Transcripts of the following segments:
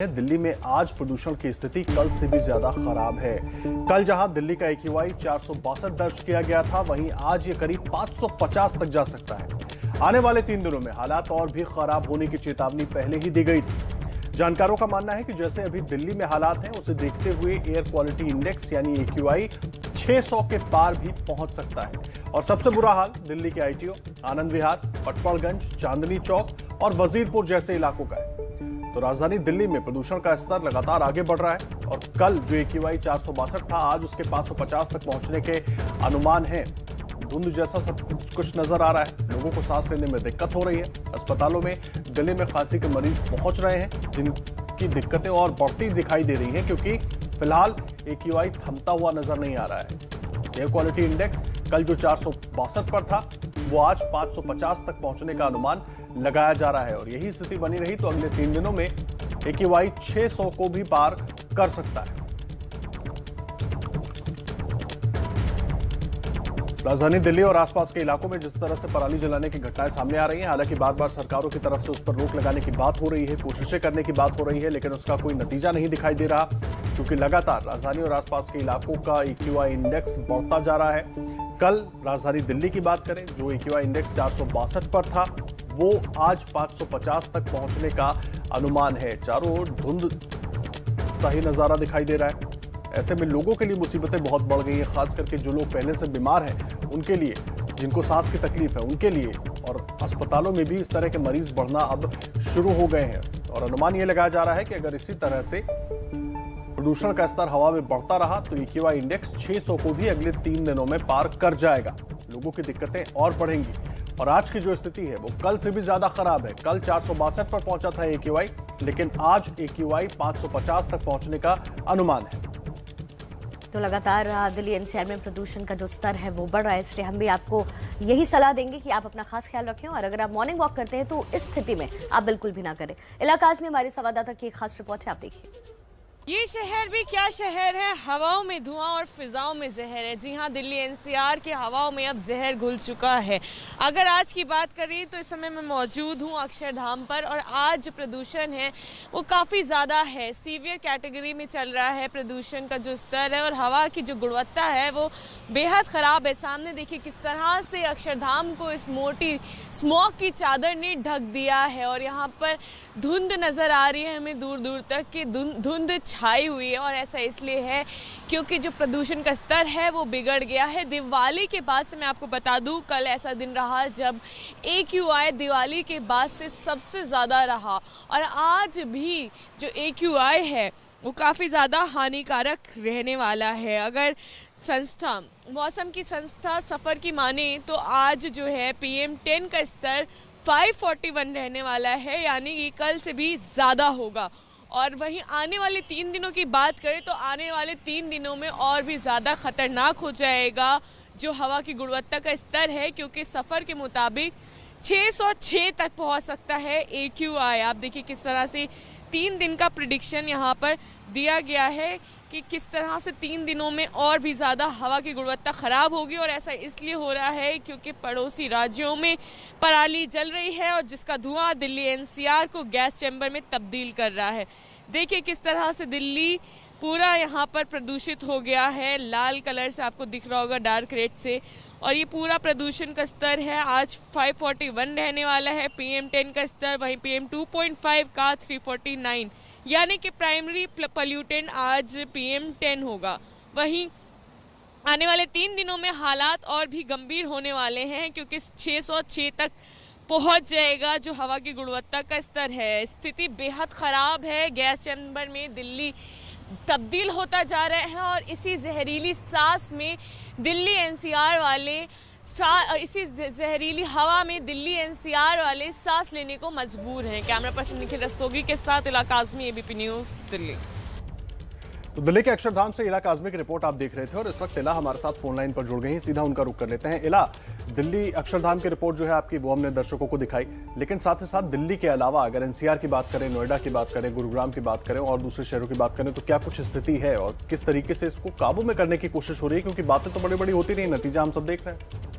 दिल्ली में आज प्रदूषण की स्थिति कल से भी ज्यादा खराब है। कल जहां दिल्ली का AQI 462 दर्ज किया गया था, वहीं आज ये करीब 550 तक जा सकता है। आने वाले 3 दिनों में हालात और भी खराब होने की चेतावनी पहले ही दी गई थी। जानकारों का मानना है कि जैसे अभी दिल्ली में हालात हैं, उसे देखते हुए एयर क्वालिटी इंडेक्स यानी AQI 600 के पार भी पहुंच सकता है। और सबसे बुरा हाल दिल्ली के ITO, आनंद विहार, पटपड़गंज, चांदनी चौक और वजीरपुर जैसे इलाकों का है। तो राजधानी दिल्ली में प्रदूषण का स्तर लगातार आगे बढ़ रहा है और कल जो AQI 462 था, आज उसके 550 तक पहुंचने के अनुमान हैं। धुंध जैसा सब कुछ नजर आ रहा है, लोगों को सांस लेने में दिक्कत हो रही है। अस्पतालों में गले में खांसी के मरीज पहुंच रहे हैं, जिनकी दिक्कतें और बढ़ती दिखाई दे रही हैं, क्योंकि फिलहाल AQI थमता हुआ नजर नहीं आ रहा है। एयर क्वालिटी इंडेक्स कल जो 462 पर था, वो आज 550 तक पहुंचने का अनुमान लगाया जा रहा है। और यही स्थिति बनी रही तो अगले 3 दिनों में AQI 600 को भी पार कर सकता है। राजधानी दिल्ली और आसपास के इलाकों में जिस तरह से पराली जलाने की घटनाएं सामने आ रही हैं, हालांकि बार बार सरकारों की तरफ से उस पर रोक लगाने की बात हो रही है, कोशिशें करने की बात हो रही है, लेकिन उसका कोई नतीजा नहीं दिखाई दे रहा, क्योंकि लगातार राजधानी और आसपास के इलाकों का AQI इंडेक्स बढ़ता जा रहा है। कल राजधानी दिल्ली की बात करें, जो AQI इंडेक्स 462 पर था, वो आज 550 तक पहुंचने का अनुमान है। चारों ओर धुंध सा ही नजारा दिखाई दे रहा है। ऐसे में लोगों के लिए मुसीबतें बहुत बढ़ गई हैं, खास करके जो लोग पहले से बीमार हैं उनके लिए, जिनको सांस की तकलीफ है उनके लिए। और अस्पतालों में भी इस तरह के मरीज बढ़ना अब शुरू हो गए हैं। और अनुमान ये लगाया जा रहा है कि अगर इसी तरह से प्रदूषण का स्तर हवा में बढ़ता रहा तो AQI इंडेक्स 600 को भी अगले 3 दिनों में पार कर जाएगा। लोगों की दिक्कतें और बढ़ेंगी। और आज की जो स्थिति है वो कल से भी ज्यादा खराब है। कल 462 पर पहुंचा था AQI, लेकिन आज AQI 550 तक पहुंचने का अनुमान है। तो लगातार दिल्ली NCR में प्रदूषण का जो स्तर है वो बढ़ रहा है, इसलिए हम भी आपको यही सलाह देंगे कि आप अपना खास ख्याल रखें। और अगर आप मॉर्निंग वॉक करते हैं तो इस स्थिति में आप बिल्कुल भी ना करें। इलाका आज में हमारे संवाददाता की एक खास रिपोर्ट है, आप देखिए। ये शहर भी क्या शहर है, हवाओं में धुआं और फिजाओं में जहर है। जी हाँ, दिल्ली NCR के हवाओं में अब जहर घुल चुका है। अगर आज की बात करें तो इस समय मैं मौजूद हूँ अक्षरधाम पर, और आज जो प्रदूषण है वो काफ़ी ज़्यादा है, सीवियर कैटेगरी में चल रहा है प्रदूषण का जो स्तर है। और हवा की जो गुणवत्ता है वो बेहद ख़राब है। सामने देखिए किस तरह से अक्षरधाम को इस मोटी स्मॉग की चादर ने ढक दिया है। और यहाँ पर धुंध नज़र आ रही है हमें दूर दूर तक कि धुंध छाई हुई है। और ऐसा इसलिए है क्योंकि जो प्रदूषण का स्तर है वो बिगड़ गया है। दिवाली के बाद से मैं आपको बता दूं, कल ऐसा दिन रहा जब AQI दिवाली के बाद से सबसे ज़्यादा रहा। और आज भी जो AQI है वो काफ़ी ज़्यादा हानिकारक रहने वाला है। अगर संस्था मौसम की संस्था सफ़र की माने तो आज जो है PM10 का स्तर 541 रहने वाला है, यानी कि कल से भी ज़्यादा होगा। और वहीं आने वाले 3 दिनों की बात करें तो आने वाले 3 दिनों में और भी ज़्यादा खतरनाक हो जाएगा जो हवा की गुणवत्ता का स्तर है, क्योंकि सफ़र के मुताबिक 606 तक पहुंच सकता है AQI। आप देखिए किस तरह से 3 दिन का प्रिडिक्शन यहाँ पर दिया गया है कि किस तरह से 3 दिनों में और भी ज़्यादा हवा की गुणवत्ता ख़राब होगी। और ऐसा इसलिए हो रहा है क्योंकि पड़ोसी राज्यों में पराली जल रही है और जिसका धुआं दिल्ली NCR को गैस चैम्बर में तब्दील कर रहा है। देखिए किस तरह से दिल्ली पूरा यहाँ पर प्रदूषित हो गया है, लाल कलर से आपको दिख रहा होगा डार्क रेड से। और ये पूरा प्रदूषण का स्तर है आज 541 रहने वाला है PM10 का स्तर, वहीं PM2.5 का 349, यानी कि प्राइमरी पोल्यूटेंट आज PM10 होगा। वहीं आने वाले 3 दिनों में हालात और भी गंभीर होने वाले हैं, क्योंकि 606 तक पहुंच जाएगा जो हवा की गुणवत्ता का स्तर है। स्थिति बेहद ख़राब है, गैस चैम्बर में दिल्ली तब्दील होता जा रहा है। और इसी जहरीली सांस में दिल्ली NCR वाले इसी जहरीली हवा में दिल्ली NCR वाले सांस लेने को मजबूर हैं। कैमरा पर्सन निखिल रस्तोगी के साथ इलाका आज़मी, ABP न्यूज़, दिल्ली। तो दिल्ली के अक्षरधाम से इला काज़मी की रिपोर्ट आप देख रहे थे। और इस वक्त इला हमारे साथ फोन लाइन पर जुड़ गई हैं, सीधा उनका रुख कर लेते हैं। इला, दिल्ली अक्षरधाम की रिपोर्ट जो है आपकी, वो हमने दर्शकों को दिखाई, लेकिन साथ ही साथ दिल्ली के अलावा अगर NCR की बात करें, नोएडा की बात करें, गुरुग्राम की बात करें और दूसरे शहरों की बात करें, तो क्या कुछ स्थिति है और किस तरीके से इसको काबू में करने की कोशिश हो रही है? क्योंकि बातें तो बड़ी बड़ी होती नहीं, नतीजा हम सब देख रहे हैं।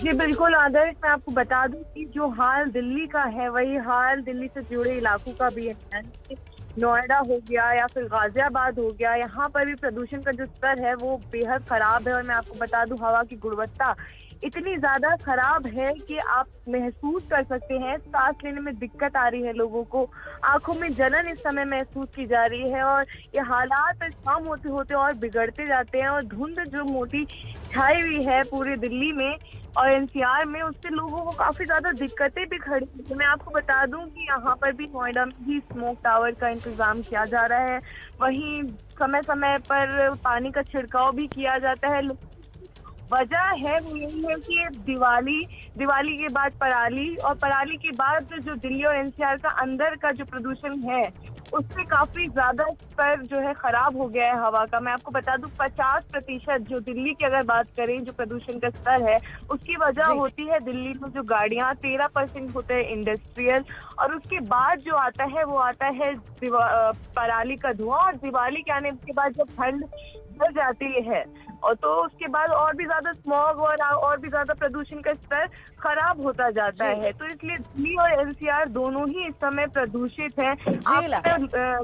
जी बिल्कुल आदर्श, मैं आपको बता दूं कि जो हाल दिल्ली का है वही हाल दिल्ली से जुड़े इलाकों का भी है। नोएडा हो गया या फिर गाजियाबाद हो गया, यहाँ पर भी प्रदूषण का जो स्तर है वो बेहद खराब है। और मैं आपको बता दूं हवा की गुणवत्ता इतनी ज्यादा खराब है कि आप महसूस कर सकते हैं, सांस लेने में दिक्कत आ रही है लोगों को, आंखों में जलन इस समय महसूस की जा रही है। और ये हालात शाम होते होते और बिगड़ते जाते हैं। और धुंध जो मोटी छाई हुई है पूरे दिल्ली में और एनसीआर में, उससे लोगों को काफी ज्यादा दिक्कतें भी खड़ी हैं। मैं आपको बता दूं कि यहाँ पर भी नोएडा में भी स्मोक टावर का इंतजाम किया जा रहा है। वहीं समय समय पर पानी का छिड़काव भी किया जाता है। वजह है वो यही है कि दिवाली के बाद पराली, और पराली के बाद जो दिल्ली और एनसीआर का अंदर का जो प्रदूषण है उससे काफी ज्यादा स्तर जो है खराब हो गया है हवा का। मैं आपको बता दूं 50% जो दिल्ली की अगर बात करें जो प्रदूषण का स्तर है उसकी वजह होती है दिल्ली में जो गाड़ियां, 13% होते हैं इंडस्ट्रियल, और उसके बाद जो आता है वो आता है पराली का धुआं। और दिवाली के आने के बाद जब ठंड बढ़ जाती है और तो उसके बाद और भी ज्यादा स्मॉग और भी ज्यादा प्रदूषण का स्तर खराब होता जाता है। तो इसलिए दिल्ली और एनसीआर दोनों ही इस समय प्रदूषित हैं।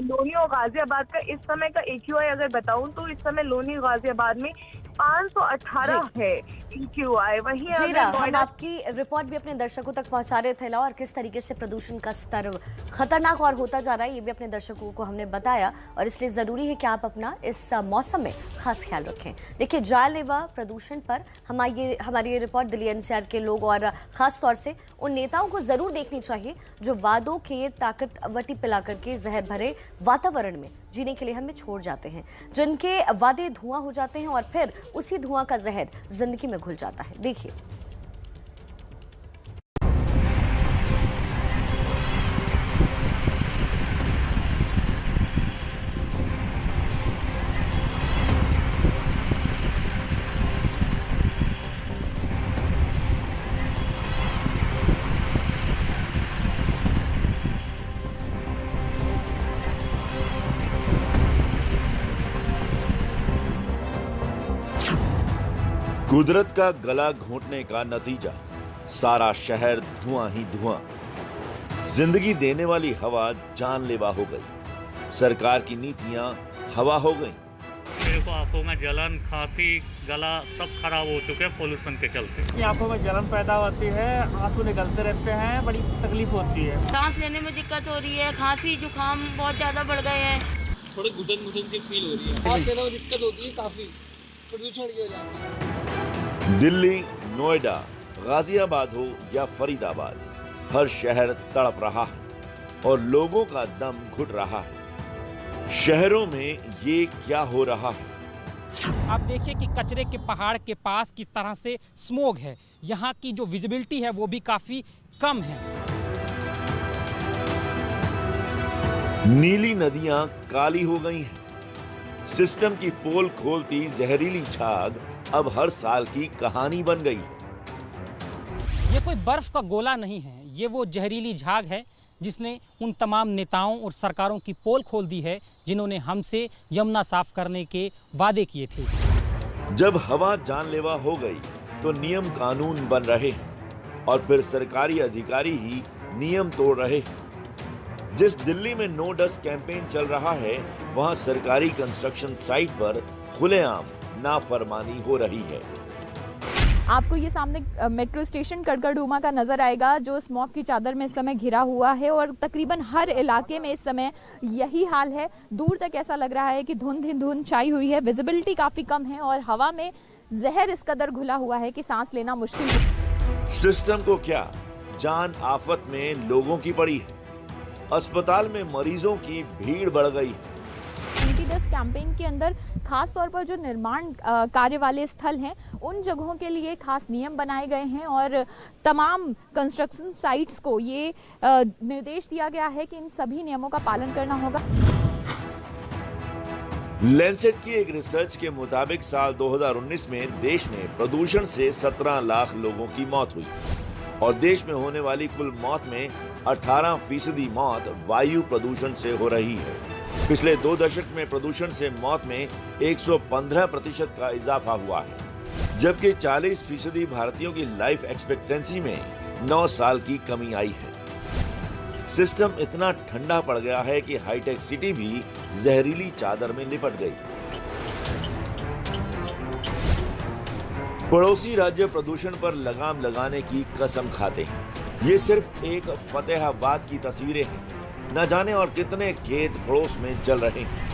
लोनी और गाजियाबाद का इस समय का AQI अगर बताऊं तो इस समय लोनी और गाजियाबाद में 518 है AQI। वहीं हम आपकी रिपोर्ट भी अपने दर्शकों तक पहुंचा रहे थे और किस तरीके से प्रदूषण का स्तर खतरनाक और होता जा रहा है ये भी अपने दर्शकों को हमने बताया। और इसलिए जरूरी है कि आप अपना इस मौसम में खास ख्याल रखें। देखिए, जानलेवा प्रदूषण पर हमारी ये रिपोर्ट दिल्ली एनसीआर के लोग और खास तौर से उन नेताओं को जरूर देखनी चाहिए जो वादों के ताकतवटी पिला करके जहर भरे वातावरण में जीने के लिए हमें छोड़ जाते हैं, जिनके वादे धुआं हो जाते हैं और फिर उसी धुआं का जहर जिंदगी में घुल जाता है। देखिए, कुदरत का गला घोंटने का नतीजा, सारा शहर धुआं ही धुआं। जिंदगी देने वाली हवा जानलेवा हो गई। सरकार की नीतियां हवा हो गई। मेरे को आंखों में जलन, खांसी, गला सब खराब हो चुके हैं पोल्यूशन के चलते। आंखों में जलन पैदा होती है, आंसू निकलते रहते हैं, बड़ी तकलीफ होती है। सांस लेने में दिक्कत हो रही है, खांसी जुकाम बहुत ज्यादा बढ़ गए हैं। थोड़ी घुटन सी फील हो रही है, सांस लेने में दिक्कत होती है काफी प्रदूषण की वजह से। दिल्ली, नोएडा, गाजियाबाद हो या फरीदाबाद, हर शहर तड़प रहा है और लोगों का दम घुट रहा है। शहरों में ये क्या हो रहा है? आप देखिए कि कचरे के पहाड़ के पास किस तरह से स्मोग है। यहाँ की जो विजिबिलिटी है वो भी काफी कम है। नीली नदियां काली हो गई हैं। सिस्टम की पोल खोलती जहरीली झाग अब हर साल की कहानी बन गई है। ये कोई बर्फ का गोला नहीं है, ये वो जहरीली झाग है जिसने उन तमाम नेताओं और सरकारों की पोल खोल दी है जिन्होंने हमसे यमुना साफ करने के वादे किए थे। जब हवा जानलेवा हो गई तो नियम कानून बन रहे हैं और फिर सरकारी अधिकारी ही नियम तोड़ रहे हैं। जिस दिल्ली में नो डस्ट कैंपेन चल रहा है वहां सरकारी कंस्ट्रक्शन साइट पर खुलेआम नाफरमानी हो रही है। आपको ये सामने मेट्रो स्टेशन कड़कड़डूमा का नजर आएगा जो स्मॉग की चादर में इस समय घिरा हुआ है और तकरीबन हर इलाके में इस समय यही हाल है। दूर तक ऐसा लग रहा है कि धुंध ही धुंध छाई हुई है, विजिबिलिटी काफी कम है और हवा में जहर इस कदर घुला हुआ है कि सांस लेना मुश्किल है। सिस्टम को क्या जान आफत में लोगों की पड़ी है। अस्पताल में मरीजों की भीड़ बढ़ गई है। एंटी डस्ट कैंपेन के अंदर खास तौर पर जो निर्माण कार्य वाले स्थल हैं उन जगहों के लिए खास नियम बनाए गए हैं और तमाम कंस्ट्रक्शन साइट्स को ये निर्देश दिया गया है कि इन सभी नियमों का पालन करना होगा। लैंसेट की एक रिसर्च के मुताबिक साल 2019 में देश में प्रदूषण से 17 लाख लोगों की मौत हुई और देश में होने वाली कुल मौत में 18% मौत वायु प्रदूषण से हो रही है। पिछले 2 दशक में प्रदूषण से मौत में 115% का इजाफा हुआ है। जबकि 40% भारतीयों की लाइफ एक्सपेक्टेंसी में 9 साल की कमी आई है। सिस्टम इतना ठंडा पड़ गया है कि हाईटेक सिटी भी जहरीली चादर में लिपट गई। पड़ोसी राज्य प्रदूषण पर लगाम लगाने की कसम खाते हैं। ये सिर्फ एक फतेहाबाद की तस्वीरें हैं, न जाने और कितने खेत पड़ोस में जल रहे हैं।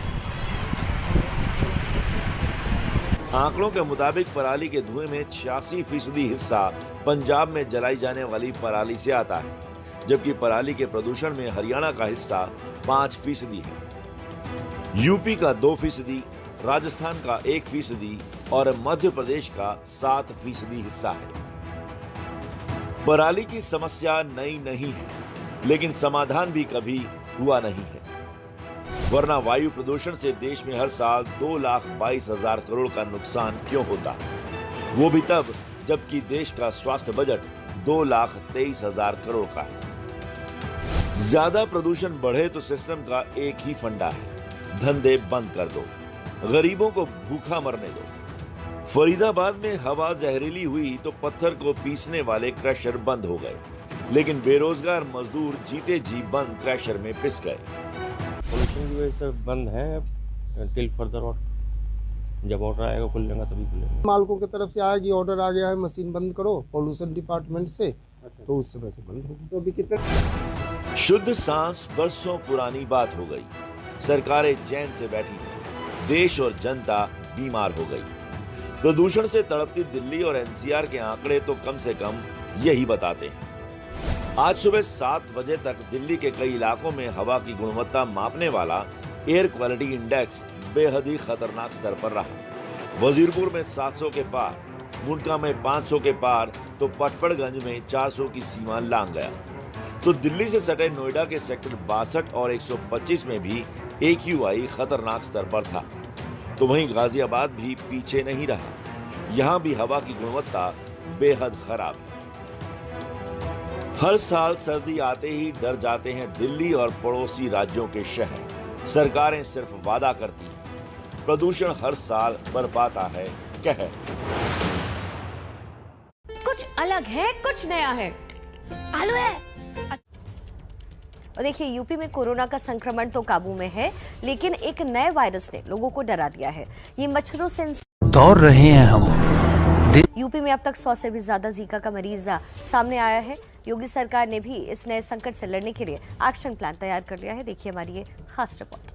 आंकड़ों के मुताबिक पराली के धुएं में 86% हिस्सा पंजाब में जलाई जाने वाली पराली से आता है, जबकि पराली के प्रदूषण में हरियाणा का हिस्सा 5% है। यूपी का 2%, राजस्थान का 1% और मध्य प्रदेश का 7% हिस्सा है। पराली की समस्या नई नहीं है, लेकिन समाधान भी कभी हुआ नहीं है, वरना वायु प्रदूषण से देश में हर साल 2,22,000 करोड़ का नुकसान क्यों होता, वो भी तब जबकि देश का स्वास्थ्य बजट 2,23,000 करोड़ का है। ज्यादा प्रदूषण बढ़े तो सिस्टम का एक ही फंडा है, धंधे बंद कर दो, गरीबों को भूखा मरने दो। फरीदाबाद में हवा जहरीली हुई तो पत्थर को पीसने वाले क्रशर बंद हो गए, लेकिन बेरोजगार मजदूर जीते जी बंद क्रशर में पिस गए। पोल्यूशन की वजह से बंद है टिल फर्दर, और जब ऑर्डर आएगा खुलेगा तभी खुलेगा। मालकों की तरफ से आया कि ऑर्डर आ गया है मशीन बंद करो पोल्यूशन डिपार्टमेंट से, तो उस समय से बंद होगी। तो अभी कितना शुद्ध सांस बरसों पुरानी बात हो गई। सरकारें चैन से बैठी हैं, देश और जनता बीमार हो गई। प्रदूषण से तड़पती दिल्ली और एनसीआर के आंकड़े तो कम से कम यही बताते हैं। आज सुबह 7 बजे तक दिल्ली के कई इलाकों में हवा की गुणवत्ता मापने वाला एयर क्वालिटी इंडेक्स बेहद ही खतरनाक स्तर पर रहा। वजीरपुर में 700 के पार, मुंडका में 500 के पार तो पटपड़गंज में 400 की सीमा लांघ गया। तो दिल्ली से सटे नोएडा के सेक्टर 62 और 125 में भी AQI खतरनाक स्तर पर था। तो वहीं गाजियाबाद भी पीछे नहीं रहा, यहाँ भी हवा की गुणवत्ता बेहद खराब है। हर साल सर्दी आते ही डर जाते हैं दिल्ली और पड़ोसी राज्यों के शहर। सरकारें सिर्फ वादा करती हैं, प्रदूषण हर साल बरपाता है कहर। कुछ अलग है, कुछ नया है, आलू है। और देखिए, यूपी में कोरोना का संक्रमण तो काबू में है, लेकिन एक नए वायरस ने लोगों को डरा दिया है। ये मच्छरों से दौड़ रहे हैं हम। यूपी में अब तक 100 से भी ज्यादा जीका का मरीज सामने आया है। योगी सरकार ने भी इस नए संकट से लड़ने के लिए एक्शन प्लान तैयार कर लिया है। देखिए हमारी ये खास रिपोर्ट।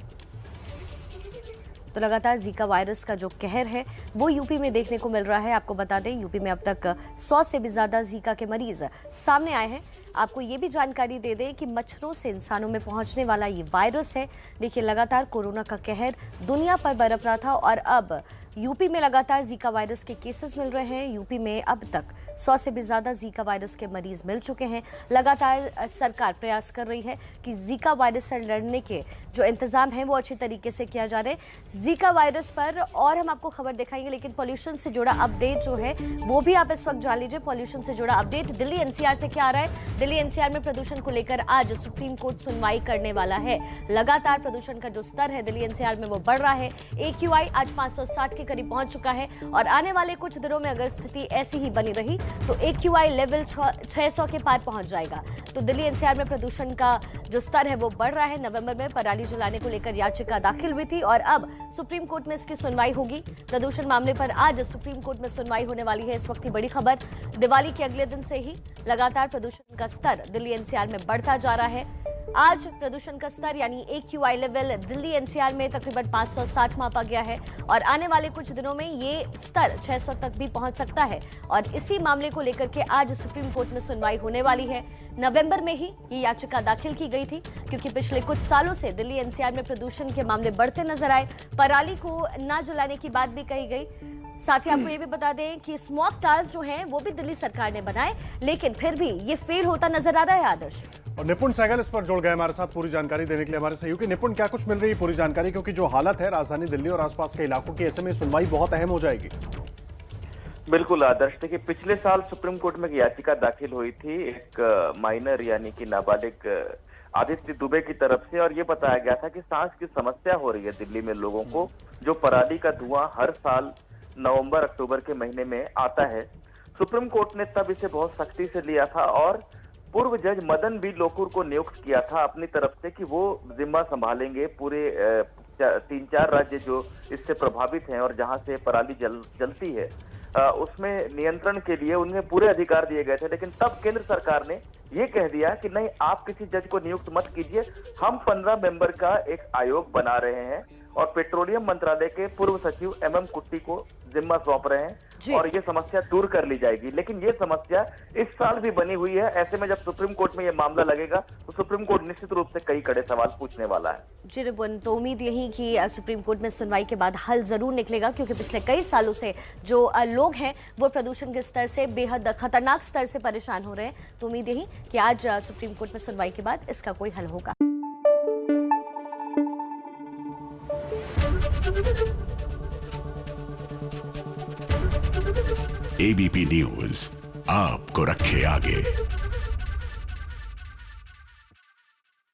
तो लगातार जीका वायरस का जो कहर है वो यूपी में देखने को मिल रहा है। आपको बता दें, यूपी में अब तक 100 से भी ज्यादा जीका के मरीज सामने आए हैं। आपको ये भी जानकारी दे दें कि मच्छरों से इंसानों में पहुंचने वाला ये वायरस है। देखिए, लगातार कोरोना का कहर दुनिया पर बरप रहा था और अब यूपी में लगातार जीका वायरस के केसेस मिल रहे हैं। यूपी में अब तक 100 से भी ज्यादा जीका वायरस के मरीज मिल चुके हैं। लगातार सरकार प्रयास कर रही है कि जीका वायरस से लड़ने के जो इंतजाम हैं वो अच्छे तरीके से किया जा रहा है। जीका वायरस पर और हम आपको खबर दिखाएंगे, लेकिन पॉल्यूशन से जुड़ा अपडेट जो है वो भी आप इस वक्त जान लीजिए। पॉल्यूशन से जुड़ा अपडेट दिल्ली एनसीआर से क्या आ रहा है। दिल्ली एनसीआर में प्रदूषण को लेकर आज सुप्रीम कोर्ट सुनवाई करने वाला है। लगातार प्रदूषण का जो स्तर है दिल्ली एनसीआर में वो बढ़ रहा है। AQI आज 560 के करीब पहुंच चुका है और आने वाले कुछ दिनों में अगर स्थिति ऐसी ही बनी रही तो AQI लेवल 600 के पार पहुंच जाएगा। तो दिल्ली एनसीआर में प्रदूषण का जो स्तर है वो बढ़ रहा है। नवंबर में पराली जलाने को लेकर याचिका दाखिल हुई थी और अब सुप्रीम कोर्ट में इसकी सुनवाई होगी। प्रदूषण मामले पर आज सुप्रीम कोर्ट में सुनवाई होने वाली है। इस वक्त की बड़ी खबर, दिवाली के अगले दिन से ही लगातार प्रदूषण का स्तर दिल्ली एनसीआर में बढ़ता जा रहा है। आज प्रदूषण का स्तर यानी AQI लेवल दिल्ली एनसीआर में तकरीबन 560 मापा गया है और आने वाले कुछ दिनों में ये स्तर 600 तक भी पहुंच सकता है। और इसी मामले को लेकर के आज सुप्रीम कोर्ट में सुनवाई होने वाली है। नवंबर में ही ये याचिका दाखिल की गई थी, क्योंकि पिछले कुछ सालों से दिल्ली एनसीआर में प्रदूषण के मामले बढ़ते नजर आए। पराली को न जलाने की बात भी कही गई। साथ ही आपको ये भी बता दें कि स्मोक टावर्स जो हैं वो भी दिल्ली सरकार ने बनाए, लेकिन फिर भी ये फेल होता नजर आ रहा है। आदर्श और निपुण सहगल इस पर जुड़ गए हमारे साथ पूरी जानकारी देने के लिए। हमारे सहयोगी निपुण, क्या कुछ मिल रही है पूरी जानकारी, क्योंकि जो हालत है राजधानी दिल्ली और आसपास के इलाकों की, ऐसे में सुनवाई बहुत अहम हो जाएगी। बिल्कुल आदर्श, देखिए पिछले साल सुप्रीम कोर्ट में एक याचिका दाखिल हुई थी एक माइनर यानी कि नाबालिग आदित्य दुबे की तरफ से, और ये बताया गया था कि सांस की समस्या हो रही है दिल्ली में लोगों को। जो पराली का धुआं हर साल नवंबर अक्टूबर के महीने में आता है। सुप्रीम कोर्ट ने तब इसे बहुत सख्ती से लिया था और पूर्व जज मदन बी लोकुर को नियुक्त किया था अपनी तरफ से कि वो जिम्मा संभालेंगे पूरे 3-4 राज्य जो इससे प्रभावित हैं और जहां से पराली जलती है उसमें नियंत्रण के लिए उन्हें पूरे अधिकार दिए गए थे। लेकिन तब केंद्र सरकार ने ये कह दिया कि नहीं, आप किसी जज को नियुक्त मत कीजिए, हम 15 मेंबर का एक आयोग बना रहे हैं और पेट्रोलियम मंत्रालय के पूर्व सचिव MM कुट्टी को जिम्मा सौंप रहे हैं और ये समस्या दूर कर ली जाएगी। लेकिन ये समस्या इस साल भी बनी हुई है। ऐसे में जब सुप्रीम कोर्ट में ये मामला लगेगा तो सुप्रीम कोर्ट निश्चित रूप से कई कड़े सवाल पूछने वाला है। जी रिपुन, तो उम्मीद यही कि सुप्रीम कोर्ट में सुनवाई के बाद हल जरूर निकलेगा, क्योंकि पिछले कई सालों से जो लोग हैं वो प्रदूषण के स्तर से बेहद खतरनाक स्तर से परेशान हो रहे हैं। तो उम्मीद यही कि आज सुप्रीम कोर्ट में सुनवाई के बाद इसका कोई हल होगा। ABP न्यूज आपको रखे आगे।